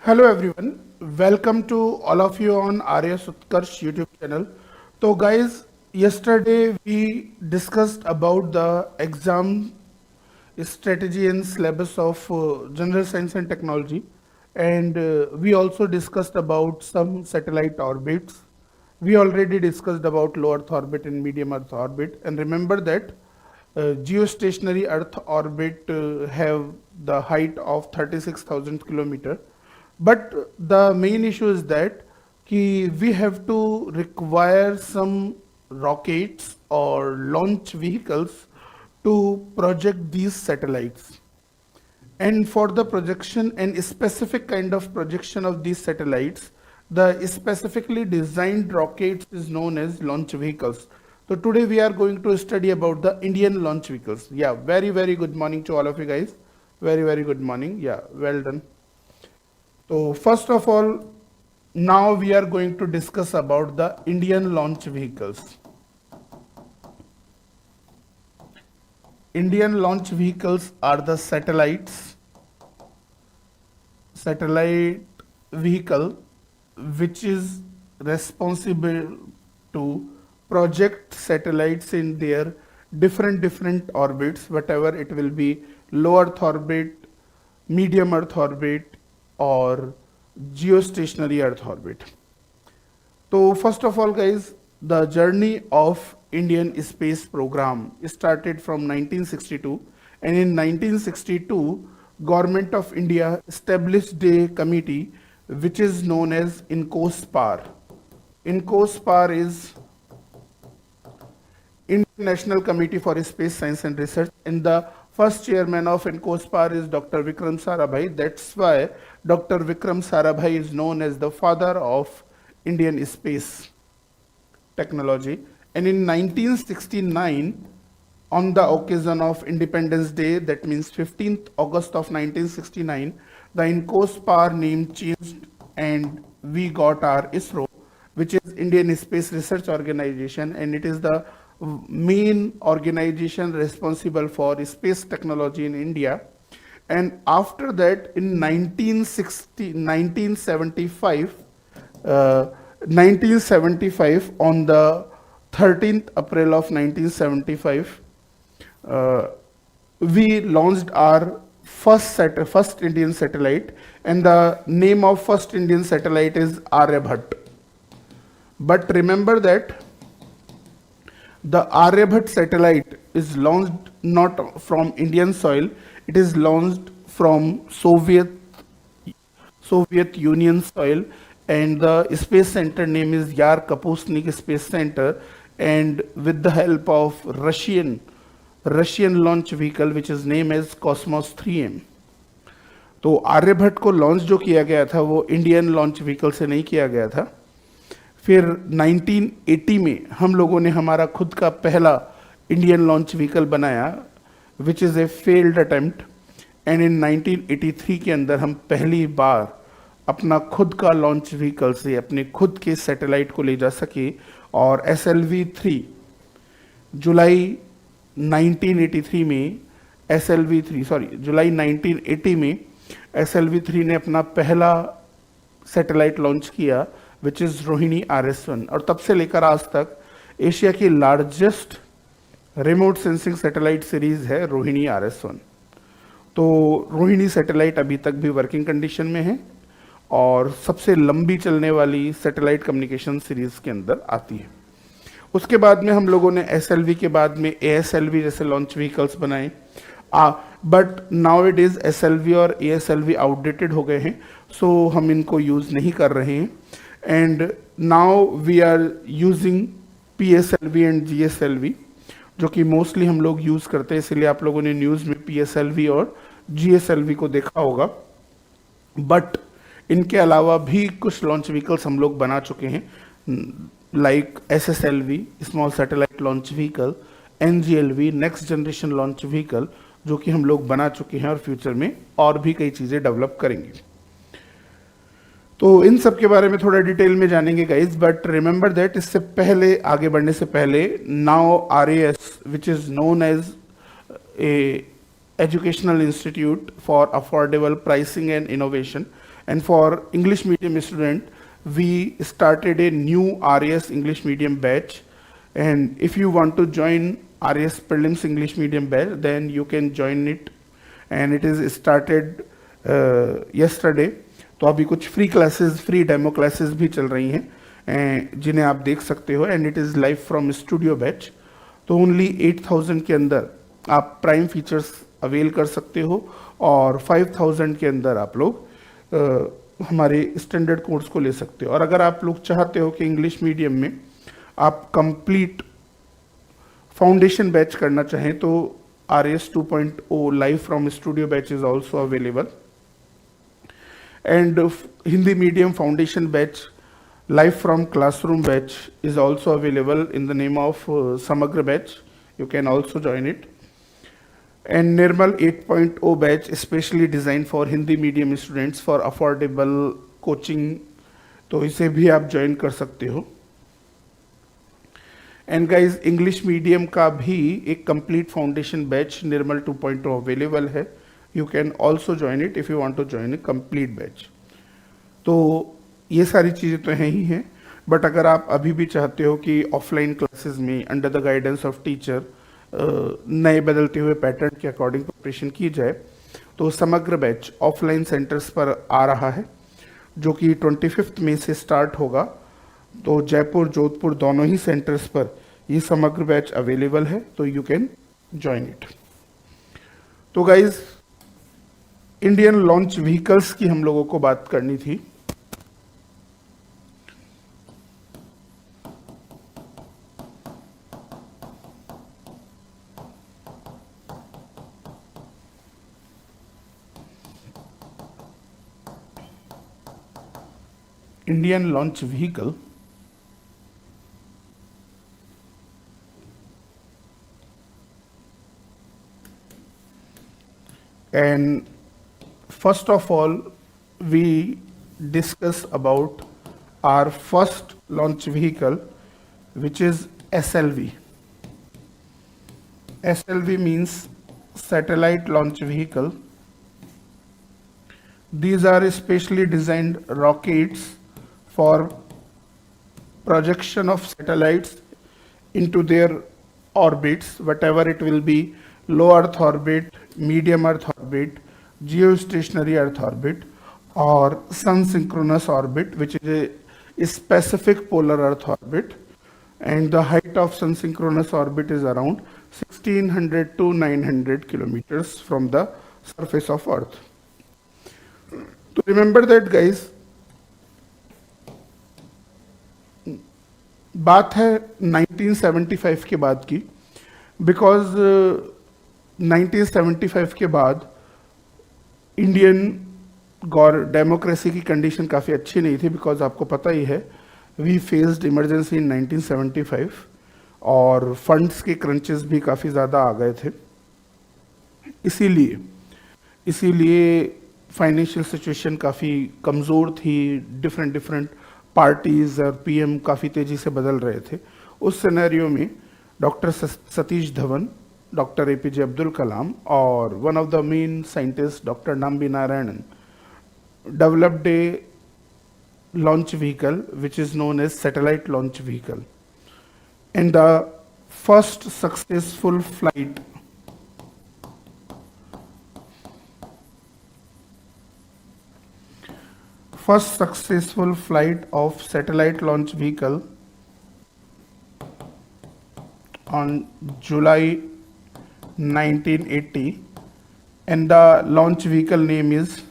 Hello everyone, welcome to all of you on RAS Utkarsh YouTube channel. So guys, yesterday we discussed about the exam strategy and syllabus of general science and technology, and we also discussed about some satellite orbits. We already discussed about low earth orbit and medium earth orbit, and remember that geostationary earth orbit have the height of 36,000 kilometer, but the main issue is that we have to require some rockets or launch vehicles to project these satellites. And for the projection and specific kind of projection of these satellites, the specifically designed rockets is known as launch vehicles. So today we are going to study about the Indian launch vehicles. Yeah, very good morning to all of you guys. Very good morning. Yeah, well done. So first of all, now we are going to discuss about the Indian launch vehicles. Indian launch vehicles are the satellite vehicle which is responsible to project satellites in their different orbits, whatever it will be, low earth orbit, medium earth orbit, or geostationary earth orbit. So first of all guys, the journey of Indian space program started from 1962, and in 1962 government of India established a committee which is known as INCOSPAR. INCOSPAR is International Committee for Space Science and Research, and the first chairman of INCOSPAR is Dr. Vikram Sarabhai. That's why Dr. Vikram Sarabhai is known as the father of Indian space technology. And in 1969, on the occasion of Independence Day, that means 15th August of 1969, the INCOSPAR name changed and we got our ISRO, which is Indian Space Research Organization, and it is the main organization responsible for space technology in India. And after that, in 1975, on the 13th April of 1975, we launched our first Indian satellite, and the name of first Indian satellite is Aryabhat. But remember that the Aryabhat satellite is launched not from Indian soil, it is launched from Soviet Union soil, and the space center name is Yar Kapusnik Space Center, and with the help of Russian launch vehicle which is named as Cosmos 3M. तो आर्यभट्ट को launch जो किया गया था वो Indian launch vehicle से नहीं किया गया था. फिर 1980 में हम लोगों ने हमारा खुद का पहला इंडियन लॉन्च व्हीकल बनाया which is a failed attempt, and in 1983 के अंदर हम पहली बार अपना खुद का लॉन्च व्हीकल से अपने खुद के सैटेलाइट को ले जा सके, और SLV 3 जुलाई 1980 में SLV 3 ने अपना पहला सैटेलाइट लॉन्च किया विच इज़ रोहिणी RS1, और तब से लेकर आज तक एशिया की largest remote sensing satellite series है रोहिणी RS1. तो रोहिणी सैटेलाइट अभी तक भी वर्किंग कंडीशन में है और सबसे लंबी चलने वाली सैटेलाइट कम्युनिकेशन सीरीज के अंदर आती है. उसके बाद में हम लोगों ने SLV के बाद में ASLV जैसे लॉन्च व्हीकल्स बनाए, but now it is SLV और ASLV आउटडेटेड हो गए हैं, सो हम इनको यूज़ नहीं कर रहे हैं. And now we are using PSLV एंड GSLV, जो कि मोस्टली हम लोग यूज़ करते हैं, इसलिए आप लोगों ने न्यूज़ में PSLV और GSLV को देखा होगा. बट इनके अलावा भी कुछ लॉन्च व्हीकल्स हम लोग बना चुके हैं, like SSLV small satellite launch vehicle, NGLV next generation launch vehicle, जो कि हम लोग बना चुके हैं और फ्यूचर में और भी कई चीज़ें डेवलप करेंगे. तो इन सब के बारे में थोड़ा डिटेल में जानेंगे गाइज, बट रिमेंबर दैट इससे पहले आगे बढ़ने से पहले now RAS which is known as a educational institute for affordable pricing and innovation, And for English medium student, we started a new RAS English medium batch. And if you want to join RAS Prelims English medium batch, then you can join it. And it is started yesterday. तो अभी कुछ free classes, free demo classes भी चल रही हैं जिन्हें आप देख सकते हो. And it is live from studio batch. तो ओनली 8000 के अंदर आप प्राइम फीचर्स अवेल कर सकते हो और 5000 के अंदर आप लोग हमारे स्टैंडर्ड कोर्स को ले सकते हो. और अगर आप लोग चाहते हो कि इंग्लिश मीडियम में आप कंप्लीट फाउंडेशन बैच करना चाहें तो RAS 2.0 live from studio batch is also available. And Hindi medium foundation batch live from classroom batch is also available in the name of Samagra batch. You can also join it. And Nirmal 8.0 batch especially designed for Hindi medium students for affordable coaching. तो इसे भी आप join कर सकते हो. And guys English medium का भी एक complete foundation batch Nirmal 2.0 available है. You can also join it if you want to join a complete batch. तो ये सारी चीज़ें तो हैं ही हैं. बट अगर आप अभी भी चाहते हो कि ऑफलाइन क्लासेस में under the guidance of teacher नए बदलते हुए पैटर्न के अकॉर्डिंग प्रिपरेशन की जाए तो समग्र बैच ऑफलाइन सेंटर्स पर आ रहा है जो कि 25 मई से स्टार्ट होगा. तो जयपुर, जोधपुर दोनों ही सेंटर्स पर ये समग्र बैच अवेलेबल है. तो यू कैन ज्वाइन इट. तो गाइज इंडियन लॉन्च व्हीकल्स की हम लोगों को बात करनी थी. Indian launch vehicle and first of all we discuss about our first launch vehicle which is SLV. SLV means satellite launch vehicle. These are specially designed rockets for projection of satellites into their orbits, whatever it will be, low Earth orbit, medium Earth orbit, geostationary Earth orbit, or sun synchronous orbit, which is a specific polar Earth orbit. And the height of sun synchronous orbit is around 1600 to 900 kilometers from the surface of Earth. To remember that, guys, बात है 1975 के बाद की. Because 1975 के बाद Indian democracy की condition काफ़ी अच्छी नहीं थी. बिकॉज आपको पता ही है वी फेस्ड इमरजेंसी इन 1975 और फंड्स के क्रंचेस भी काफ़ी ज़्यादा आ गए थे. इसीलिए फाइनेंशियल सिचुएशन काफ़ी कमज़ोर थी. डिफरेंट पार्टीज़ और पीएम काफ़ी तेज़ी से बदल रहे थे. उस सिनेरियो में doctor Satish Dhawan, doctor APJ Abdul Kalam और one of the main scientist doctor Nambi Narayanan developed a launch vehicle which is known as satellite launch vehicle. And the first successful flight of satellite launch vehicle on July 1980, and the launch vehicle name is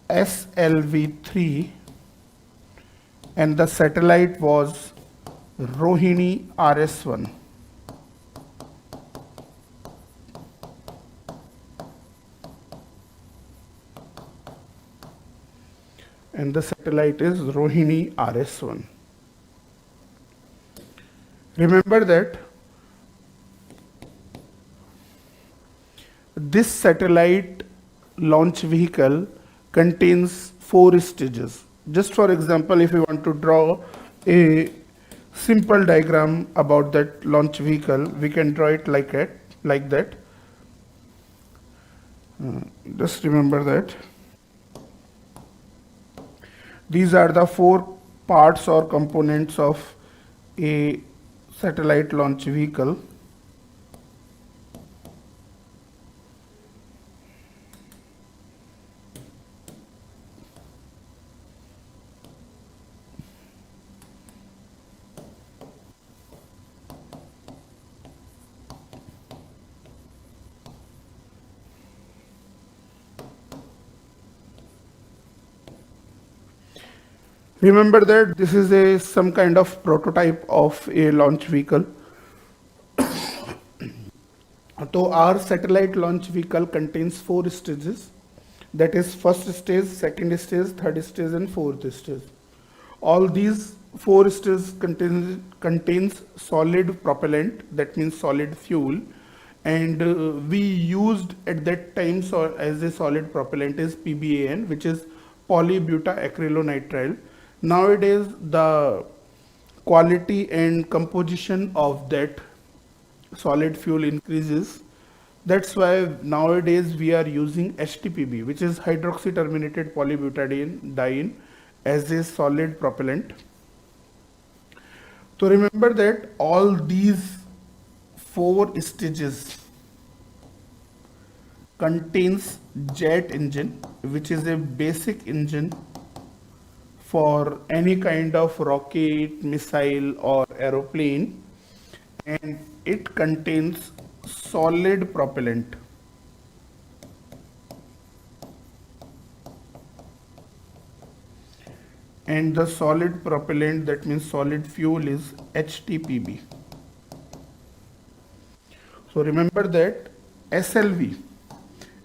SLV-3, and the satellite was Rohini RS-1. And the satellite is Rohini RS-1. Remember that this satellite launch vehicle contains 4 stages. Just for example, if you want to draw a simple diagram about that launch vehicle, we can draw it like that. Just remember that. These are the four parts or components of a satellite launch vehicle. Remember that this is some kind of prototype of a launch vehicle. So our satellite launch vehicle contains four stages. That is first stage, second stage, third stage, and fourth stage. All these four stages contains solid propellant, that means solid fuel, and we used at that time as a solid propellant is PBAN, which is polybutacrylonitrile. Nowadays, the quality and composition of that solid fuel increases. That's why nowadays we are using HTPB, which is hydroxy terminated polybutadiene as a solid propellant. So remember that all these four stages contains jet engine, which is a basic engine for any kind of rocket, missile or aeroplane, and it contains solid propellant. And the solid propellant, that means solid fuel, is HTPB. So remember that SLV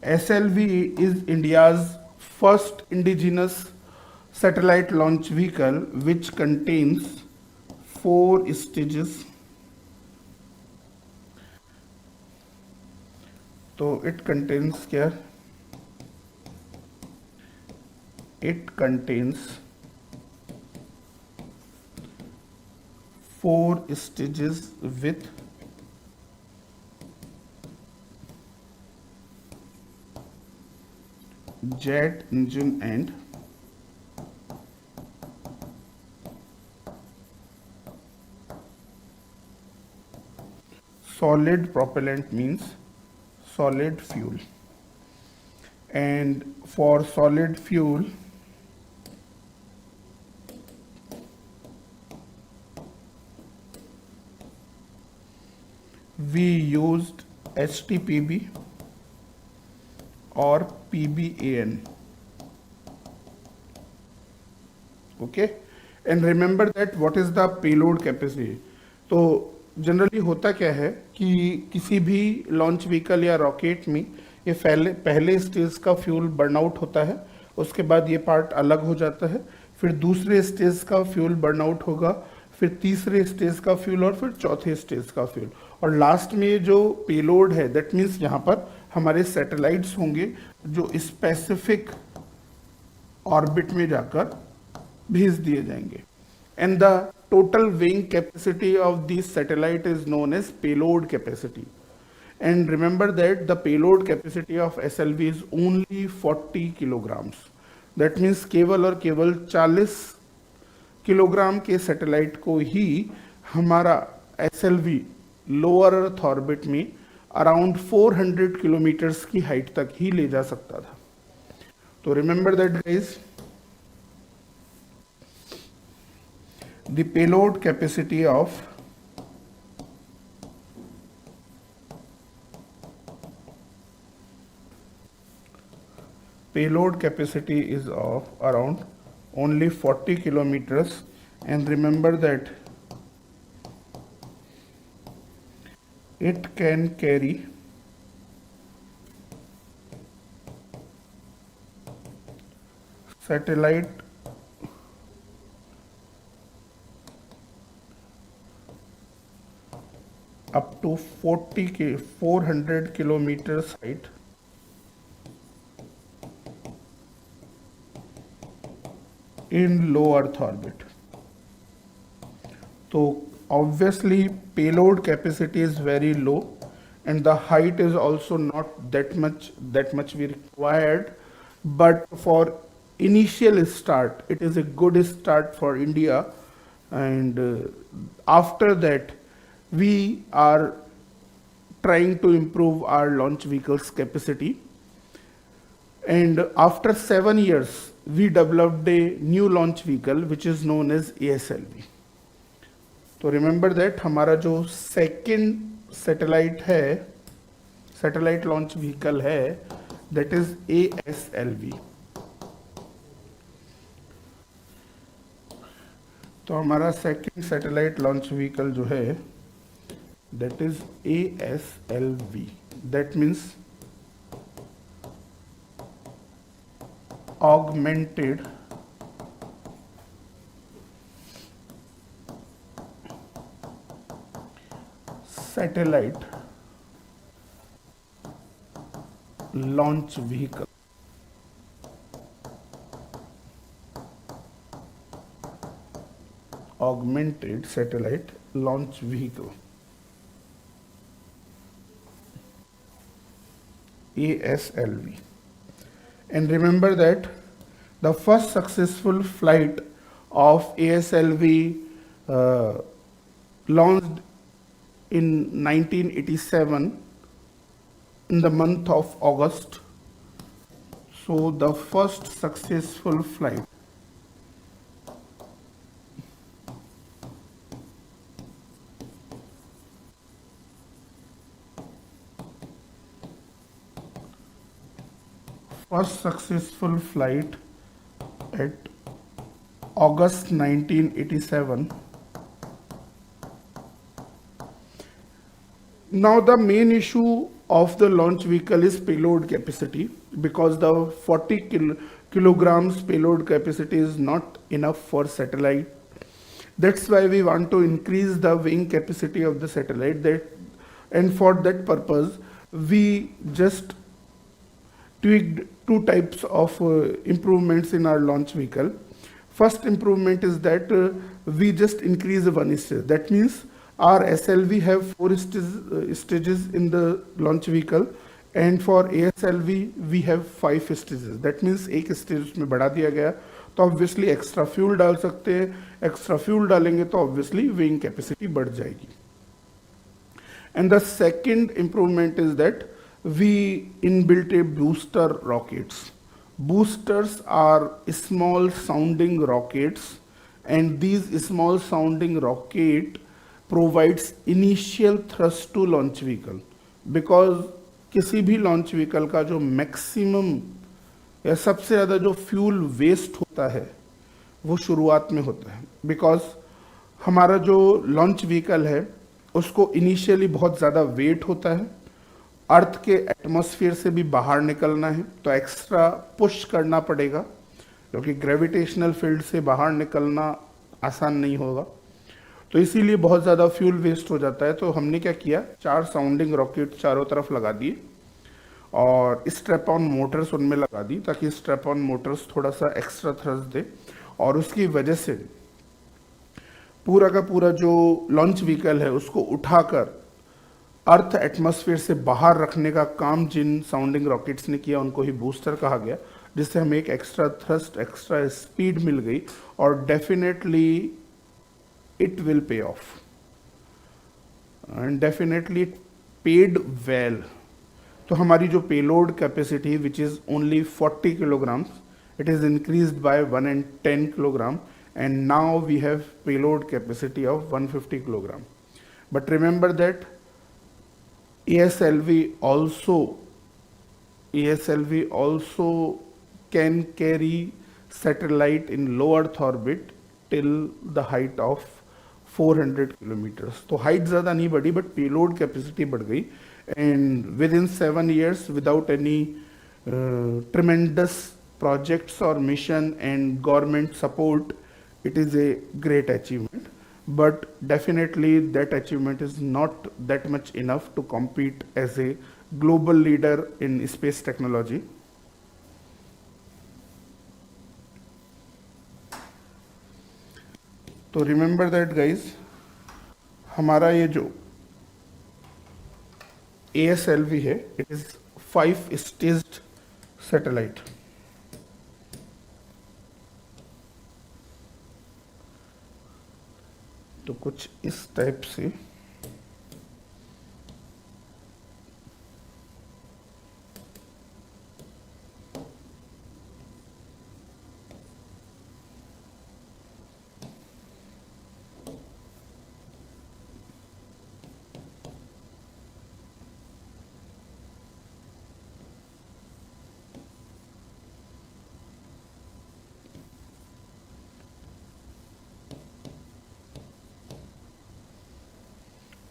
is India's first indigenous satellite launch vehicle which contains four stages. So it contains here, it contains four stages with jet engine and solid propellant, means solid fuel. And for solid fuel, we used HTPB or PBAN. Okay, and remember that what is the payload capacity. तो generally होता क्या है कि किसी भी launch vehicle या rocket में ये पहले स्टेज का फ्यूल बर्न आउट होता है, उसके बाद ये पार्ट अलग हो जाता है, फिर दूसरे स्टेज का फ्यूल बर्न आउट होगा, फिर तीसरे स्टेज का फ्यूल और फिर चौथे स्टेज का फ्यूल, और लास्ट में जो पेलोड है दैट मीन्स यहाँ पर हमारे सैटेलाइट्स होंगे जो स्पेसिफिक ऑर्बिट में जाकर भेज दिए जाएंगे. And the total weighing capacity of this satellite is known as payload capacity. And remember that the payload capacity of SLV is only 40 kilograms. That means केवल और केवल 40 किलोग्राम के सैटेलाइट को ही हमारा SLV लोअर अर्थ ऑर्बिट में around 400 kilometres की height तक ही ले जा सकता था. तो remember that guys, the payload capacity is of around only 40 kilometers, and remember that it can carry satellite up to 400 kilometers height in low earth orbit. So obviously payload capacity is very low and the height is also not that much we required, but for initial start. It is a good start for India, and after that, we are trying to improve our launch vehicles capacity. And after 7 years, we developed a new launch vehicle which is known as ASLV. तो remember that हमारा जो second satellite launch vehicle है, that is ASLV. तो हमारा second satellite launch vehicle जो है, that is ASLV. That means augmented satellite launch vehicle. Augmented satellite launch vehicle, ASLV. And remember that the first successful flight of ASLV launched in 1987 in the month of August. So the first successful flight at August 1987. Now the main issue of the launch vehicle is payload capacity, because the 40 kilograms payload capacity is not enough for satellite. That's why we want to increase the weighing capacity of the satellite. And for that purpose, we just tweaked two types of improvements in our launch vehicle. First improvement is that we just increase one stage. That means our SLV have 4 stages in the launch vehicle, and for ASLV we have 5 stages. That means एक stage उसमें बढ़ा दिया गया, तो obviously extra fuel डाल सकते हैं. Extra fuel डालेंगे तो ऑब्वियसली वेइंग कैपेसिटी बढ़ जाएगी. And the second improvement is that we inbuilt a booster rockets. Boosters are small sounding rockets, and these small sounding rocket provides initial thrust to launch vehicle, because किसी भी launch vehicle का जो maximum या सबसे ज़्यादा जो fuel waste होता है वो शुरुआत में होता है. बिकॉज हमारा जो लॉन्च व्हीकल है उसको इनिशियली बहुत ज़्यादा वेट होता है, अर्थ के एटमॉस्फेयर से भी बाहर निकलना है तो एक्स्ट्रा पुश करना पड़ेगा, क्योंकि ग्रेविटेशनल फील्ड से बाहर निकलना आसान नहीं होगा. तो इसीलिए बहुत ज़्यादा फ्यूल वेस्ट हो जाता है. तो हमने क्या किया, 4 साउंडिंग रॉकेट चारों तरफ लगा दिए और स्ट्रैप ऑन मोटर्स उनमें लगा दी, ताकि स्ट्रैप ऑन मोटर्स थोड़ा सा एक्स्ट्रा थ्रस्ट दे, और उसकी वजह से पूरा का पूरा जो लॉन्च व्हीकल है उसको उठाकर अर्थ एटमॉस्फेयर से बाहर रखने का काम जिन साउंडिंग रॉकेट्स ने किया उनको ही बूस्टर कहा गया, जिससे हमें एक एक्स्ट्रा थ्रस्ट, एक्स्ट्रा स्पीड मिल गई, और definitely it will pay off, and definitely it paid well. तो हमारी जो payload capacity which is only 40 kilograms, it is increased by 110 kilogram, and now we have payload capacity of 150 kilogram. But remember that ASLV also can carry satellite in low Earth orbit till the height of 400 kilometers. तो height ज़्यादा नहीं बढ़ी, but payload capacity बढ़ गई. And within 7 years without any tremendous projects और mission and government support, it is a great achievement. But definitely that achievement is not that much enough to compete as a global leader in space technology. तो remember that guys, हमारा ये जो ASLV है, it is 5 staged satellite. तो कुछ इस type से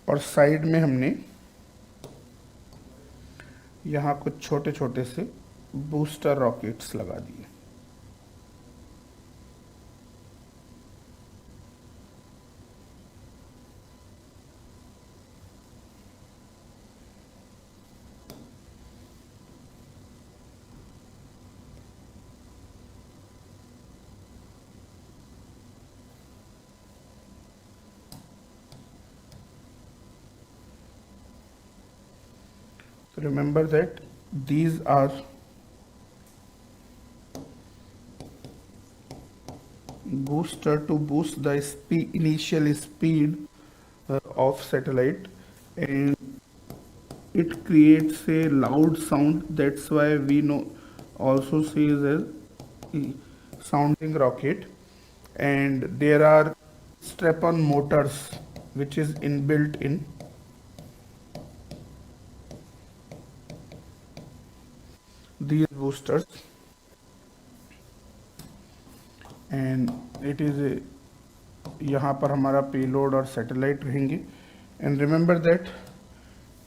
और साइड में हमने यहाँ कुछ छोटे छोटे से बूस्टर रॉकेट्स लगा दिए। So remember that these are booster to boost the initial speed of satellite, and it creates a loud sound. That's why we know also says as sounding rocket. And there are strap-on motors which is inbuilt in these boosters, and it is a यहाँ पर हमारा payload और satellite रहेंगे। And remember that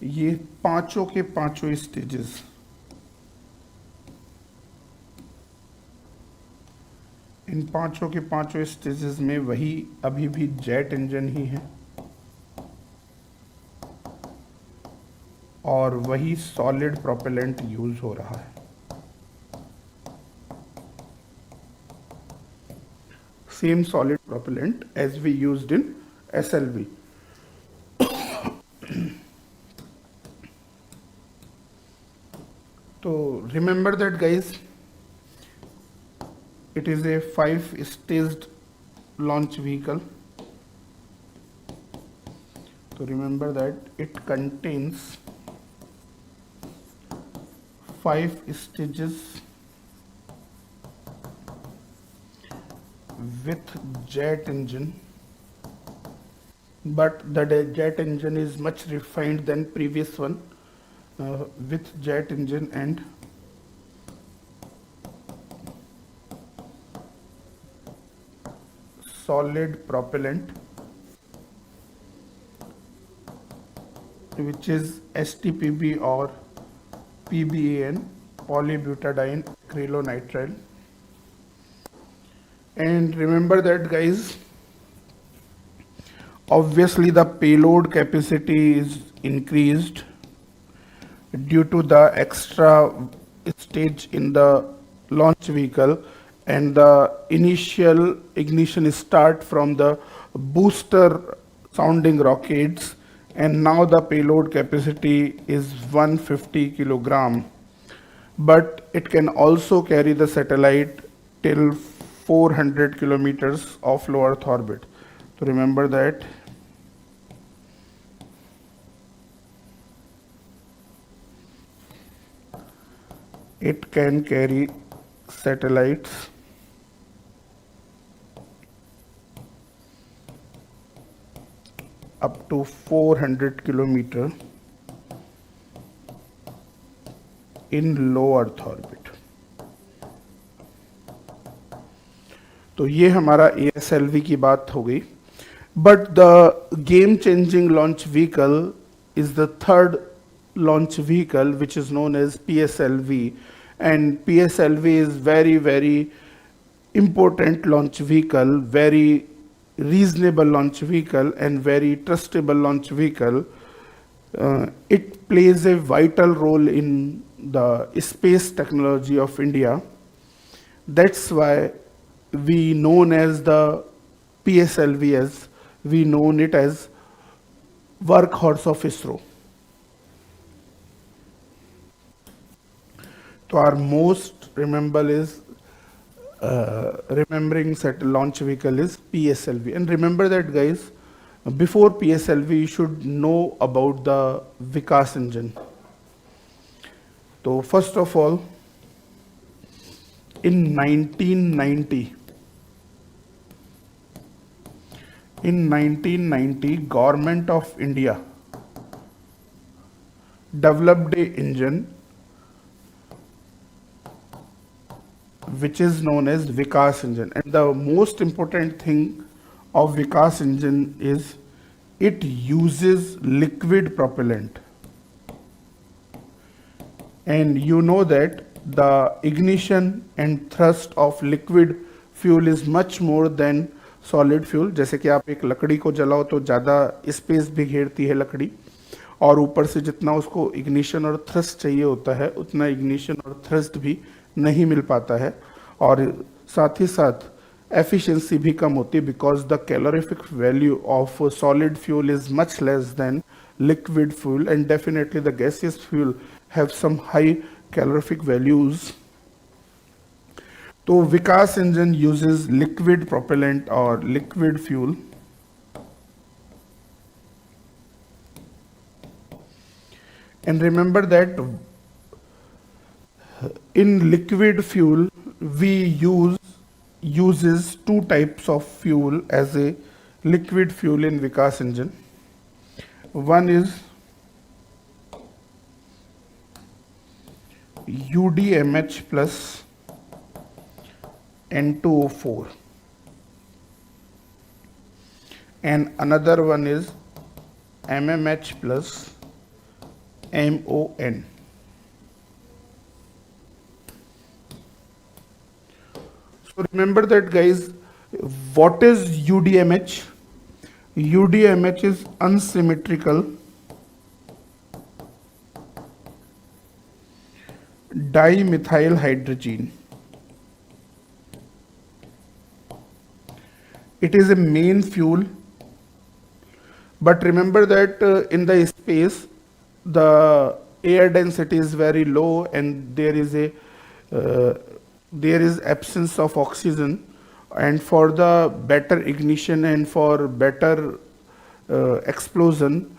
ये पांचों के पांचों stages in पांचों के पांचों स्टेजेस में वही अभी भी जेट इंजन ही है और वही सॉलिड प्रोपेलेंट यूज हो रहा है। Same solid propellant as we used in SLV. So remember that guys, it is a 5-staged launch vehicle. So remember that it contains 5 stages with jet engine, but the jet engine is much refined than previous one, with jet engine and solid propellant, which is STPB or PBAN, polybutadiene acrylonitrile. And remember that guys, obviously the payload capacity is increased due to the extra stage in the launch vehicle, and the initial ignition start from the booster sounding rockets, and now the payload capacity is 150 kilogram, but it can also carry the satellite till 400 kilometers of low Earth orbit. So remember that. It can carry satellites up to 400 kilometer in low Earth orbit. तो ये हमारा ASLV की बात हो गई, but the game changing launch vehicle is the third launch vehicle, which is known as PSLV, and PSLV is very important launch vehicle, very reasonable launch vehicle and very trustable launch vehicle. It plays a vital role in the space technology of India. That's why we known as the PSLV, as we known it as workhorse of ISRO. So our most remembering set launch vehicle is PSLV. And remember that guys, Before PSLV, you should know about the Vikas engine. So first of all, in 1990, Government of India developed a engine which is known as Vikas engine. And the most important thing of Vikas engine is it uses liquid propellant. And you know that the ignition and thrust of liquid fuel is much more than solid fuel. जैसे कि आप एक लकड़ी को जलाओ तो ज़्यादा space भी घेरती है लकड़ी, और ऊपर से जितना उसको इग्निशन और थ्रस्ट चाहिए होता है उतना इग्निशन और थ्रस्ट भी नहीं मिल पाता है, और साथ ही साथ एफिशिएंसी भी कम होती है, because the calorific value of solid fuel is much less than liquid fuel, and definitely the gaseous fuel have some high calorific values. So Vikas engine uses liquid propellant or liquid fuel. And remember that in liquid fuel we uses two types of fuel as a liquid fuel in Vikas engine. One is UDMH plus N2O4 and another one is MMH plus MON. So remember that, guys. What is UDMH? UDMH is unsymmetrical dimethyl hydrogen. It is a main fuel, but remember that in the space the air density is very low and there is absence of oxygen, and for the better ignition and for better explosion,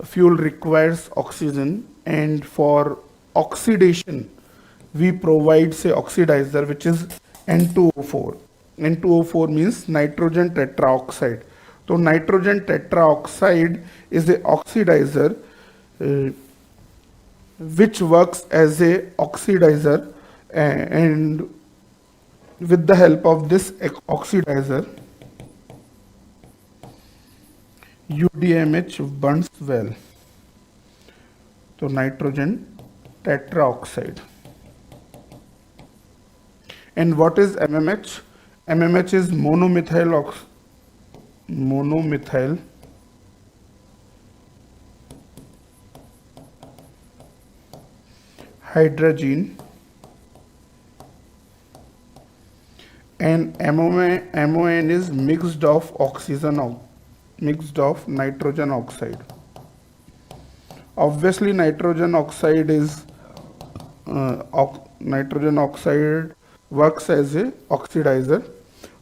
fuel requires oxygen, and for oxidation we provide say oxidizer which is N2O4. N2O4 means nitrogen tetraoxide. So nitrogen tetraoxide is a oxidizer which works as a oxidizer, and with the help of this oxidizer UDMH burns well. So nitrogen tetraoxide. And what is MMH? MMH is monomethyl hydrogen, and MON is mixed of nitrogen oxide. Obviously nitrogen oxide works as a oxidizer.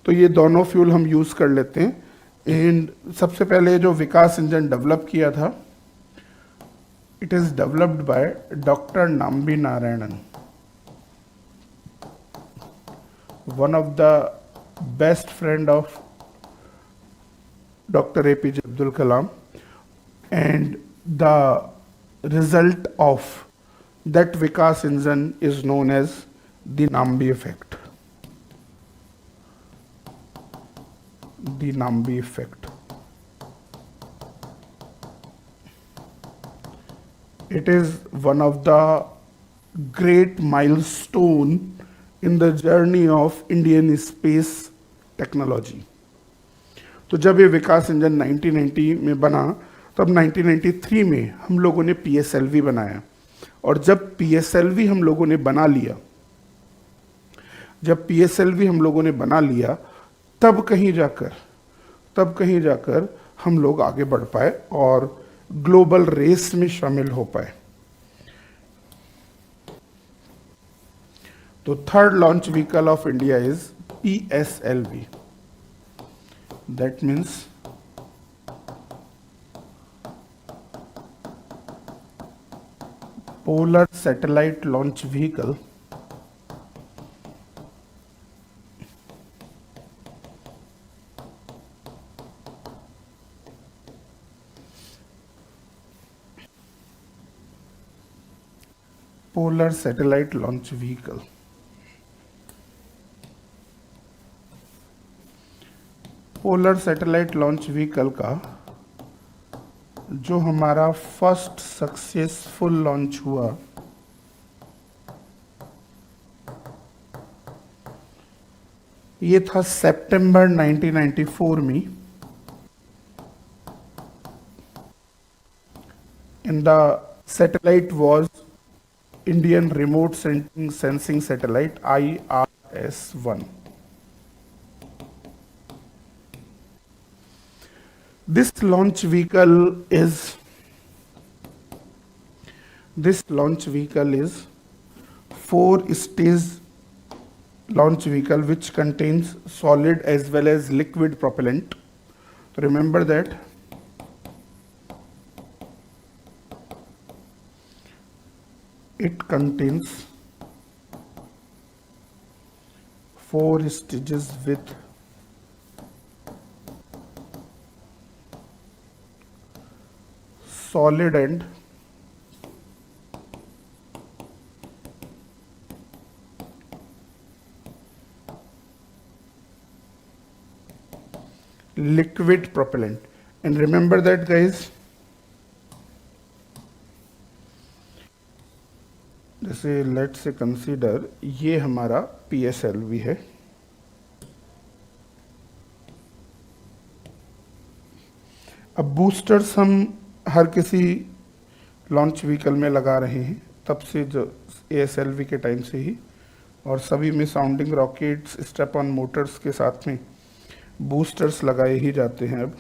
तो ये दोनों fuel हम use कर लेते हैं. And सबसे पहले जो विकास इंजन डेवलप किया था, it is developed by doctor Nambi Narayanan, one of the best friend of Dr. APJ Abdul Kalam, and the result of that Vikas engine is known as the Nambi effect. The Nambi effect. It is one of the great milestone in the journey of Indian space technology. तो जब ये विकास engine 1990 में बना, तब 1993 में हम लोगों ने PSLV बनाया, और जब PSLV हम लोगों ने बना लिया, तब कहीं जाकर हम लोग आगे बढ़ पाए और ग्लोबल रेस में शामिल हो पाए. तो third launch vehicle of India is PSLV. That means polar satellite launch vehicle polar satellite launch vehicle polar satellite launch vehicle का जो हमारा फर्स्ट सक्सेसफुल लॉन्च हुआ ये था सितंबर 1994 में and the satellite was Indian Remote Sensing Satellite IRS-1. This launch vehicle is 4-stage launch vehicle which contains solid as well as liquid propellant. So remember that it contains 4 stages with solid and liquid propellant. And remember that, guys, जैसे late से consider ये हमारा PSLV है, अब boosters हम हर किसी launch vehicle में लगा रहे हैं तब से, जो ASLV के टाइम से ही, और सभी में sounding rockets step on Motors के साथ में बूस्टर्स लगाए ही जाते हैं अब.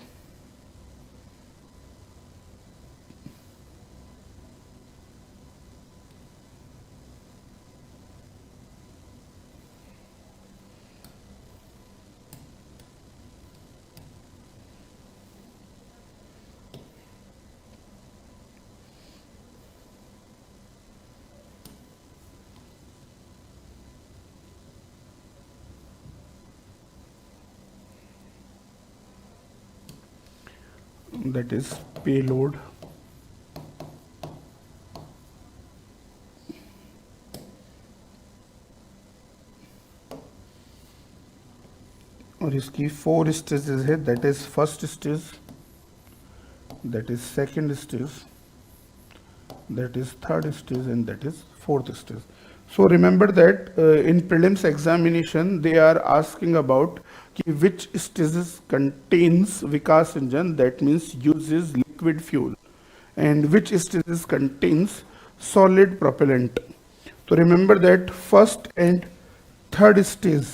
That is payload, और इसकी 4 स्टेजेस है. That is first stage, that is second stage, that is third stage and that is fourth stage. So remember that in prelims examination they are asking about which stages contains Vikas engine, that means uses liquid fuel, and which stages contains solid propellant. So remember that first and third stage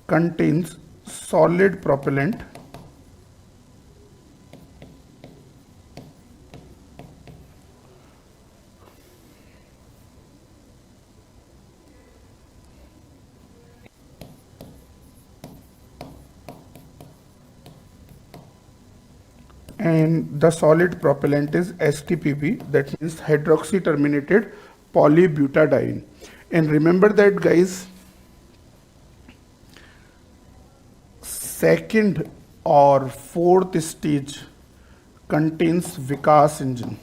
contains solid propellant and the solid propellant is HTPB, that means hydroxy terminated polybutadiene. And remember that, guys, second or fourth stage contains Vikas engine,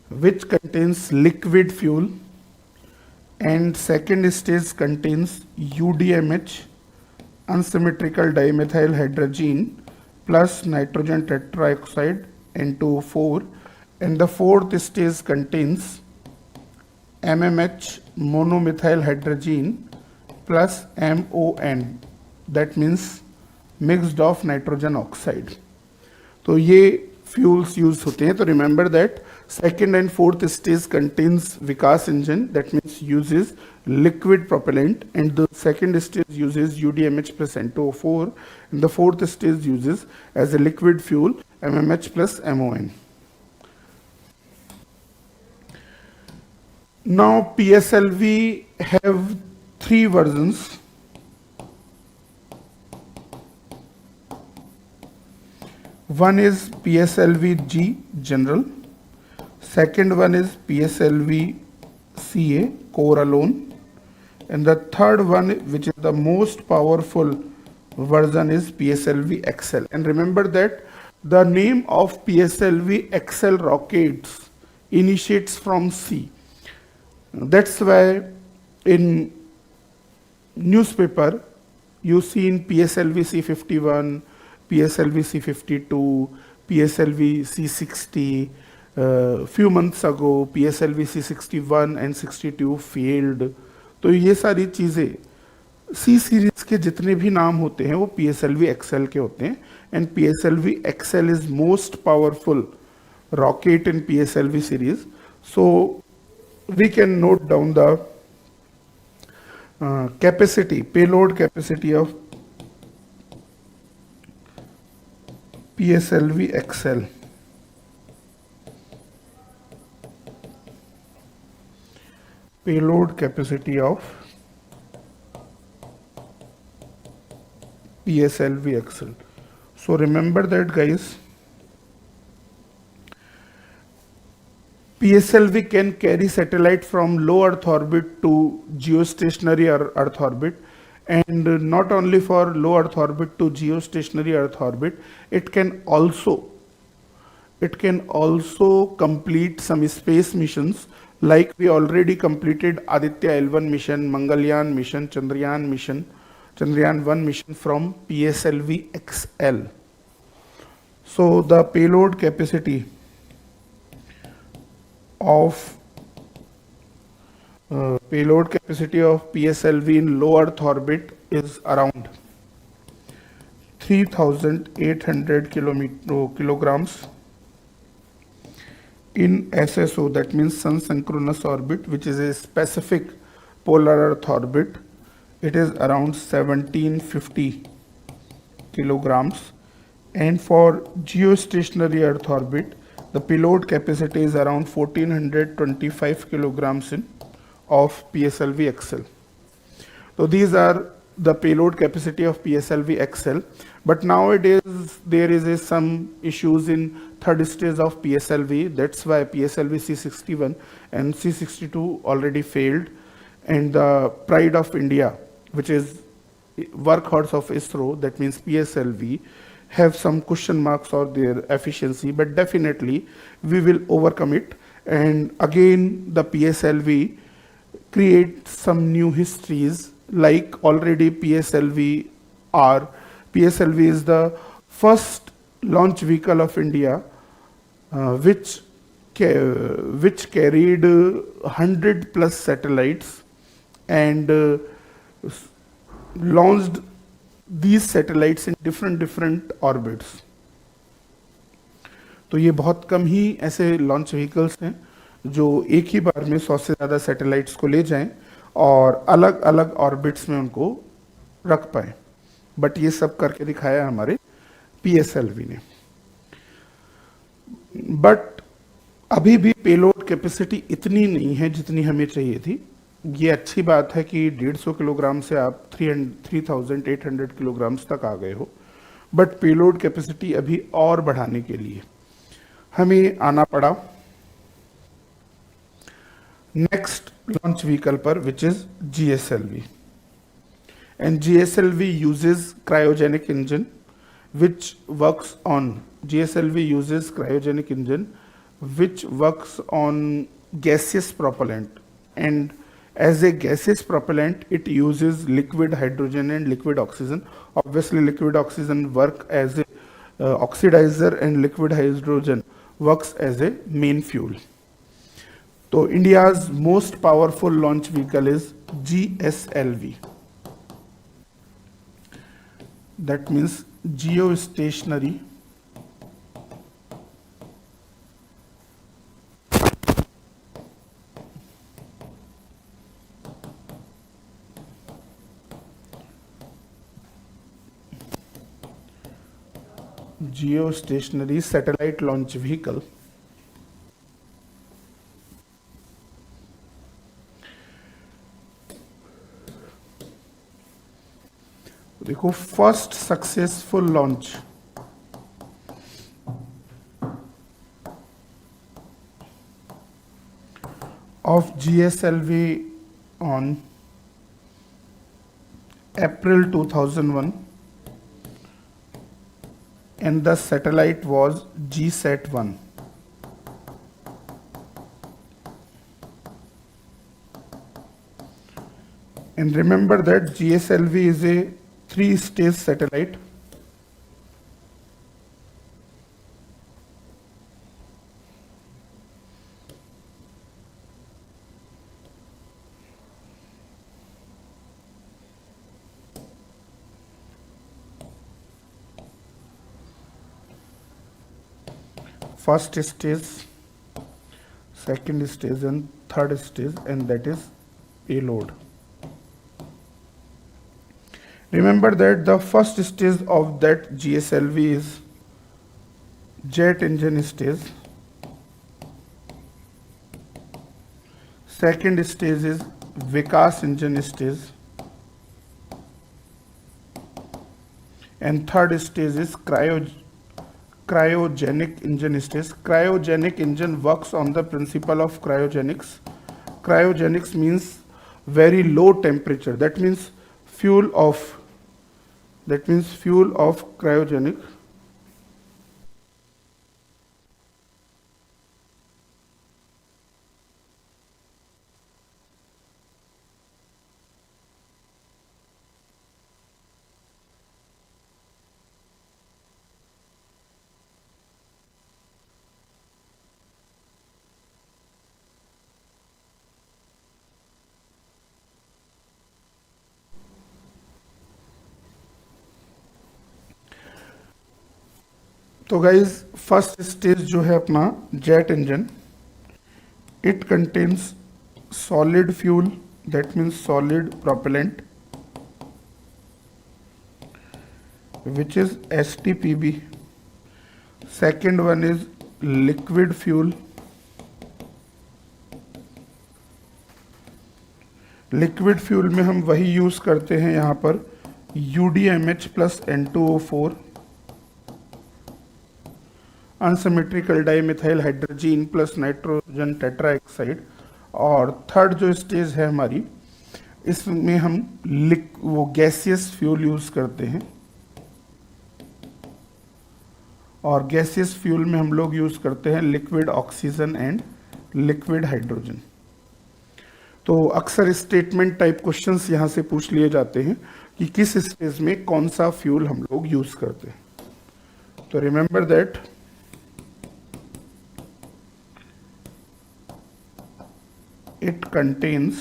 which contains liquid fuel, and second stage contains UDMH, unsymmetrical dimethyl hydrazine plus nitrogen tetroxide N2O4, and the fourth stage contains MMH, monomethyl hydrazine plus MON, that means mixed of nitrogen oxide. तो ये fuels use होते हैं. तो remember that second and fourth stage contains Vikas engine, that means uses liquid propellant, and the second stage uses UDMH plus N2O4, and the fourth stage uses as a liquid fuel MMH plus MON. Now PSLV have 3 versions. One is PSLV G general, second one is PSLV CA core alone, and the third one, which is the most powerful version, is PSLV XL. And remember that the name of PSLV XL rockets initiates from C. That's why in newspaper you see in PSLV C51, PSLV C52, PSLV C60. Few months ago PSLV C61 and 62 failed. तो ये सारी चीज़ें सी series के जितने भी नाम होते हैं वो PSLV XL के होते हैं. And PSLV XL is most powerful rocket in PSLV series. So we can note down the capacity, payload capacity of PSLV XL. Payload capacity of PSLV XL. So remember that, guys. PSLV can carry satellite from low Earth orbit to geostationary Earth orbit, and not only for low Earth orbit to geostationary Earth orbit, it can also complete some space missions, like we already completed Aditya L1 mission, Mangalyaan mission, Chandrayaan 1 mission from PSLV XL. So the payload capacity of PSLV in low Earth orbit is around 3,800 kilograms. In SSO, that means Sun synchronous orbit, which is a specific polar Earth orbit, it is around 1750 kilograms. And for geostationary Earth orbit, the payload capacity is around 1425 kilograms of PSLV XL. So these are the payload capacity of PSLV XL. But nowadays there is some issues in third stage of PSLV. That's why PSLV C61 and C62 already failed. And the pride of India, which is workhorse of ISRO, that means PSLV, have some question marks on their efficiency, but definitely we will overcome it. And again, the PSLV create some new histories, like already PSLV is the first launch vehicle of India, which carried 100 plus satellites and launched these satellites in different orbits. तो ये बहुत कम ही ऐसे launch vehicles हैं जो एक ही बार में 100 से ज़्यादा सैटेलाइट्स को ले जाएं और अलग अलग ऑर्बिट्स में उनको रख पाएं. बट ये सब करके दिखाया हमारे PSLV ने. बट अभी भी पेलोड कैपेसिटी इतनी नहीं है जितनी हमें चाहिए थी. ये अच्छी बात है कि 150 किलोग्राम से आप 3800 किलोग्राम्स तक आ गए हो, बट पेलोड कैपेसिटी अभी और बढ़ाने के लिए हमें आना पड़ा नेक्स्ट लॉन्च व्हीकल पर, विच is GSLV. And GSLV uses cryogenic engine which works on gaseous propellant, and as a gaseous propellant it uses liquid hydrogen and liquid oxygen. Obviously liquid oxygen work as a oxidizer and liquid hydrogen works as a main fuel. So India's most powerful launch vehicle is GSLV. That means geostationary satellite launch vehicle. देखो first successful launch of GSLV on April 2001, and the satellite was GSAT-1. And remember that GSLV is a 3-stage satellite. First stage, second stage and third stage, and that is payload. Remember that the first stage of that GSLV is jet engine stage. Second stage is Vikas engine stage. And third stage is cryogenic engine stage. Cryogenic engine works on the principle of cryogenics. Cryogenics means very low temperature. That means fuel of cryogenic. तो guys first stage जो है अपना jet engine, it contains solid fuel, that means solid propellant, which is STPB. Second one is liquid fuel. Liquid fuel में हम वही use करते हैं यहाँ पर UDMH plus N2O4, unsymmetrical dimethyl hydrazine plus nitrogen tetroxide. और थर्ड जो stage है हमारी, इसमें हम वो गैसियस फ्यूल यूज करते हैं, और गैसियस फ्यूल में हम लोग यूज करते हैं liquid oxygen and liquid hydrogen. तो अक्सर स्टेटमेंट टाइप क्वेश्चंस यहाँ से पूछ लिए जाते हैं कि किस स्टेज में कौन सा फ्यूल हम लोग यूज करते हैं। तो remember that it contains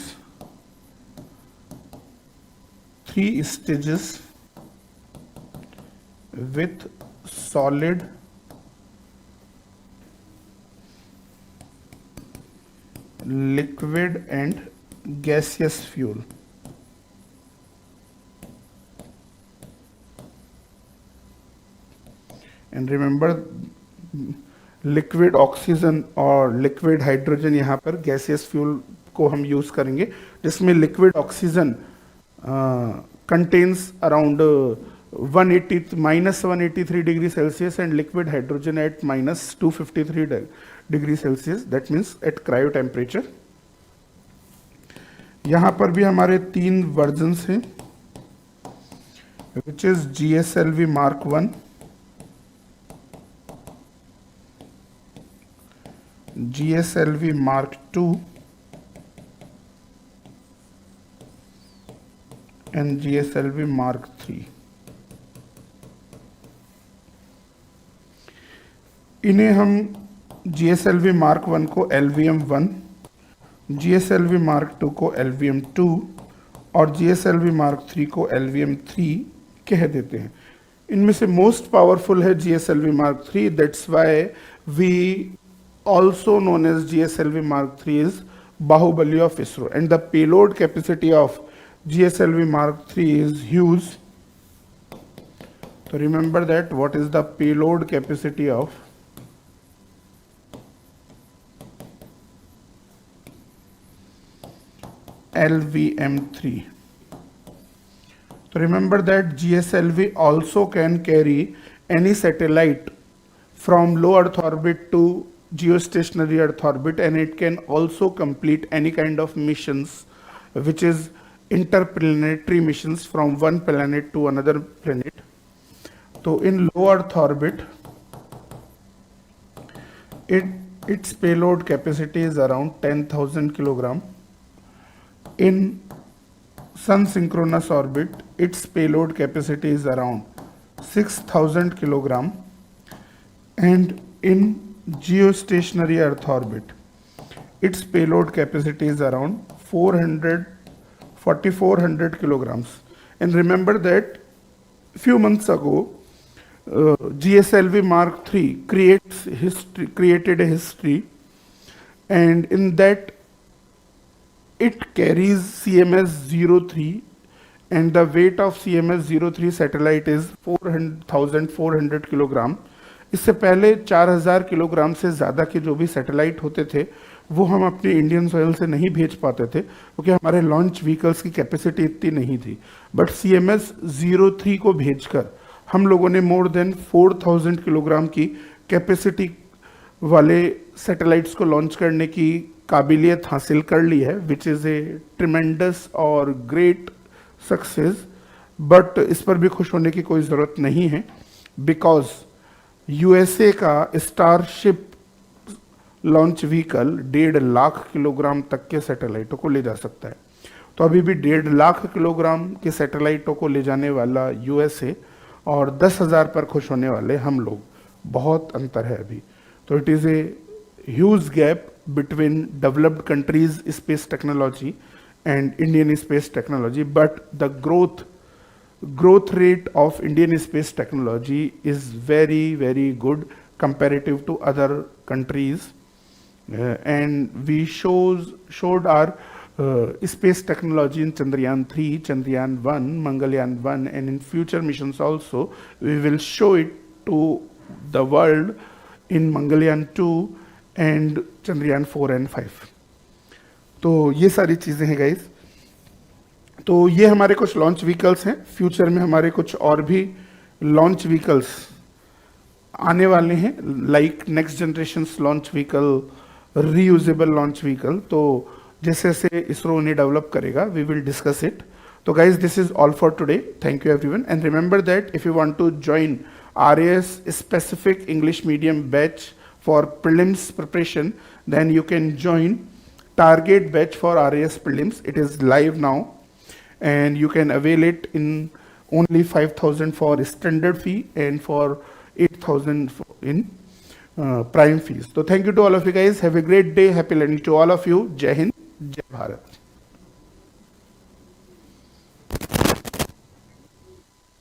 3 stages with solid, liquid and gaseous fuel. And remember, liquid oxygen और लिक्विड हाइड्रोजन यहाँ पर गैसियस फ्यूल को हम यूज करेंगे, जिसमें liquid oxygen contains around -183 degree Celsius and liquid hydrogen at -253 degree Celsius, that means at cryo temperature. यहाँ पर भी हमारे 3 वर्जन्स हैं, which is GSLV Mark 1, GSLV Mark 2 and GSLV Mark 3। इन्हें हम GSLV Mark 1 को LVM-1, GSLV Mark 2 को LVM-2 और GSLV Mark 3 को LVM-3 कह देते हैं। इनमें से मोस्ट पावरफुल है GSLV Mark 3, that's why we also known as GSLV Mark 3 is Bahubali of ISRO, and the payload capacity of GSLV Mark 3 is huge. So remember that what is the payload capacity of LVM-3. So remember that GSLV also can carry any satellite from low Earth orbit to geostationary Earth orbit, and it can also complete any kind of missions, which is interplanetary missions from one planet to another planet. So in low Earth orbit, its payload capacity is around 10,000 kilogram. In Sun synchronous orbit, its payload capacity is around 6,000 kilogram, and in geostationary Earth orbit, its payload capacity is around 4,400 kilograms. And remember that few months ago, GSLV Mark III created a history, and in that it carries CMS-03, and the weight of CMS-03 satellite is 4,400 kilogram. इससे पहले 4,000 kilogram से ज़्यादा के जो भी satellite होते थे वो हम अपने इंडियन सॉइल से नहीं भेज पाते थे क्योंकि हमारे लॉन्च व्हीकल्स की कैपेसिटी इतनी नहीं थी. बट CMS-03 को भेजकर हम लोगों ने मोर देन 4,000 किलोग्राम की कैपेसिटी वाले सैटेलाइट्स को लॉन्च करने की काबिलियत हासिल कर ली है, विच इज़ ए ट्रिमेंडस और ग्रेट सक्सेस. बट इस पर भी खुश होने की कोई ज़रूरत नहीं है, बिकॉज USA का starship launch vehicle 1.5 lakh kilogram तक के सैटेलाइटों को ले जा सकता है. तो अभी भी 1.5 लाख किलोग्राम के सैटेलाइटों को ले जाने वाला USA और 10,000 पर खुश होने वाले हम लोग, बहुत अंतर है अभी. तो it is a huge gap between developed countries' space technology and Indian space technology, but the growth rate of Indian space technology is very, very good comparative to other countries, and we showed our space technology in Chandrayaan 3, Chandrayaan 1, Mangalyaan 1, and in future missions also we will show it to the world in Mangalyaan 2 and Chandrayaan 4 and 5. तो ये सारी चीज़ें हैं guys. तो ये हमारे कुछ launch vehicles हैं. फ्यूचर में हमारे कुछ और भी लॉन्च व्हीकल्स आने वाले हैं, like next generation launch vehicle, reusable launch vehicle. तो जैसे जैसे इसरो ने डेवलप करेगा वी विल डिस्कस इट. तो guys this is all for today. Thank you everyone, and remember that if you want to join RAS specific English medium batch for prelims preparation, then you can join target batch for RAS prelims. It is live now and you can avail it in only 5,000 for standard fee and for 8,000 in prime fees. So thank you to all of you guys. Have a great day. Happy learning to all of you. Jai Hind, Jai Bharat.